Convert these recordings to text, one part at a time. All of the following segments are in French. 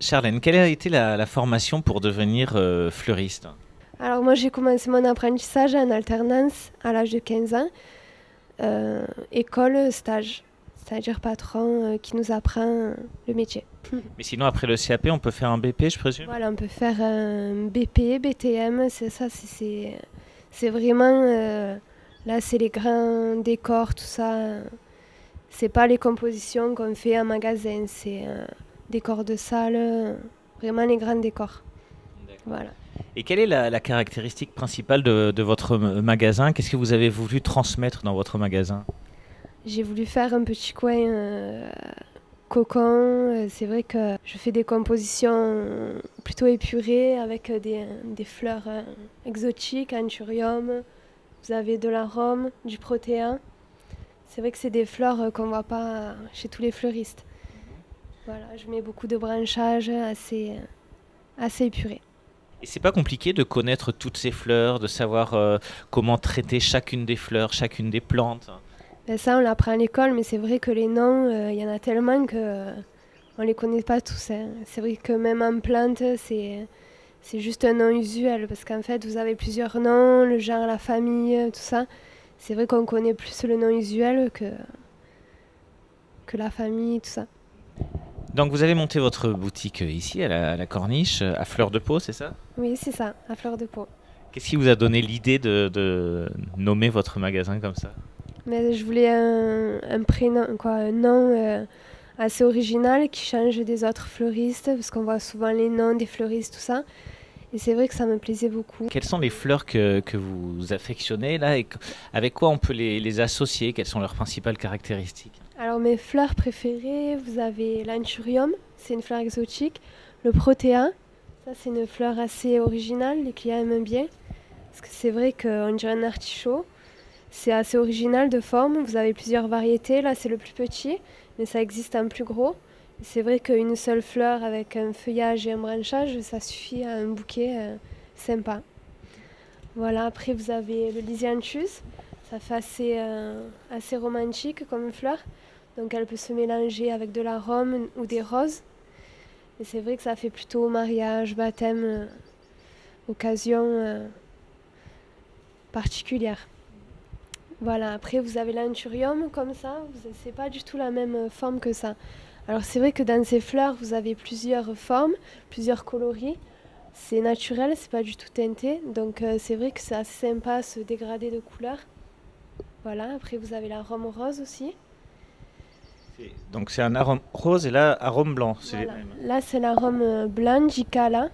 Charlène, quelle a été la formation pour devenir fleuriste? Alors moi j'ai commencé mon apprentissage en alternance à l'âge de 15 ans, école stage, c'est-à-dire patron qui nous apprend le métier. Mais sinon, après le CAP, on peut faire un BP, je présume? Voilà, on peut faire un BP, BTM, c'est ça, c'est vraiment, là c'est les grands décors, tout ça, c'est pas les compositions qu'on fait en magasin, c'est décors de salle, vraiment les grands décors, voilà. Et quelle est la caractéristique principale de votre magasin? Qu'est-ce que vous avez voulu transmettre dans votre magasin? J'ai voulu faire un petit coin cocon. C'est vrai que je fais des compositions plutôt épurées avec des fleurs exotiques, anthurium. Vous avez de l'arôme, du protéin. C'est vrai que c'est des fleurs qu'on ne voit pas chez tous les fleuristes. Voilà, je mets beaucoup de branchages assez épurés. Et c'est pas compliqué de connaître toutes ces fleurs, de savoir comment traiter chacune des fleurs, chacune des plantes? Ben ça, on l'apprend à l'école, mais c'est vrai que les noms, il y en a tellement que on les connaît pas tous, hein. C'est vrai que même en plante, c'est juste un nom usuel, parce qu'en fait, vous avez plusieurs noms, le genre, la famille, tout ça. C'est vrai qu'on connaît plus le nom usuel que la famille, tout ça. Donc vous avez monté votre boutique ici à la Corniche, à Fleur de Pau, c'est ça? Oui, c'est ça, à fleur de peau. Qu'est-ce qui vous a donné l'idée de nommer votre magasin comme ça? Mais je voulais un prénom, quoi, un nom assez original qui change des autres fleuristes, parce qu'on voit souvent les noms des fleuristes, tout ça. Et c'est vrai que ça me plaisait beaucoup. Quelles sont les fleurs que vous affectionnez là et avec quoi on peut les associer? Quelles sont leurs principales caractéristiques? Alors mes fleurs préférées, vous avez l'anthurium, c'est une fleur exotique. Le protéa, ça c'est une fleur assez originale, les clients aiment bien. Parce que c'est vrai qu'on dirait un artichaut. C'est assez original de forme, vous avez plusieurs variétés. Là c'est le plus petit, mais ça existe en plus gros. Et c'est vrai qu'une seule fleur avec un feuillage et un branchage, ça suffit à un bouquet sympa. Voilà, après vous avez le lysianthus, ça fait assez romantique comme fleur. Donc elle peut se mélanger avec de l'arôme ou des roses. Et c'est vrai que ça fait plutôt mariage, baptême, occasion particulière. Voilà, après vous avez l'anthurium comme ça, c'est pas du tout la même forme que ça. Alors c'est vrai que dans ces fleurs, vous avez plusieurs formes, plusieurs coloris. C'est naturel, c'est pas du tout teinté. Donc c'est vrai que c'est assez sympa ce dégradé de couleurs. Voilà, après vous avez l'arôme rose aussi. Donc c'est un arôme rose et là arôme blanc, c'est les Voilà. mêmes. Là c'est l'arôme blanc, Jicala.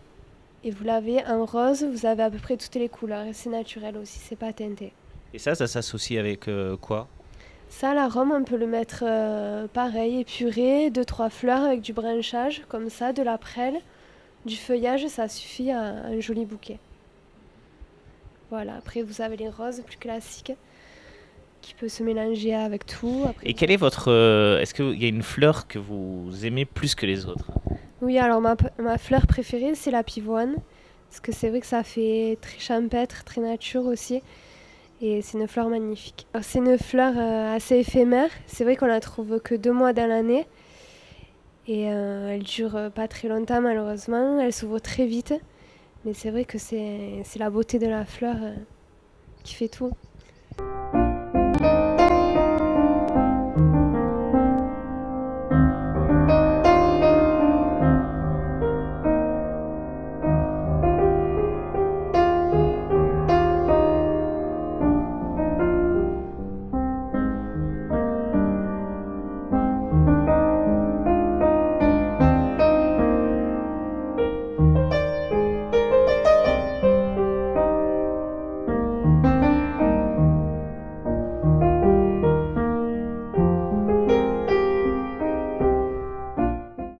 Et vous l'avez en rose, vous avez à peu près toutes les couleurs. Et c'est naturel aussi, c'est pas teinté. Et ça s'associe avec quoi? Ça, l'arôme, on peut le mettre pareil, épuré, deux, trois fleurs avec du branchage, comme ça, de la prêle, du feuillage, ça suffit à un joli bouquet. Voilà, après vous avez les roses plus classiques qui peut se mélanger avec tout. Après, Et quel est votre est-ce qu'il y a une fleur que vous aimez plus que les autres? oui, alors ma fleur préférée, c'est la pivoine, parce que c'est vrai que ça fait très champêtre, très nature aussi. Et c'est une fleur magnifique. Alors, c'est une fleur assez éphémère. C'est vrai qu'on la trouve que 2 mois dans l'année. Et elle dure pas très longtemps malheureusement. Elle s'ouvre très vite. Mais c'est vrai que c'est la beauté de la fleur qui fait tout.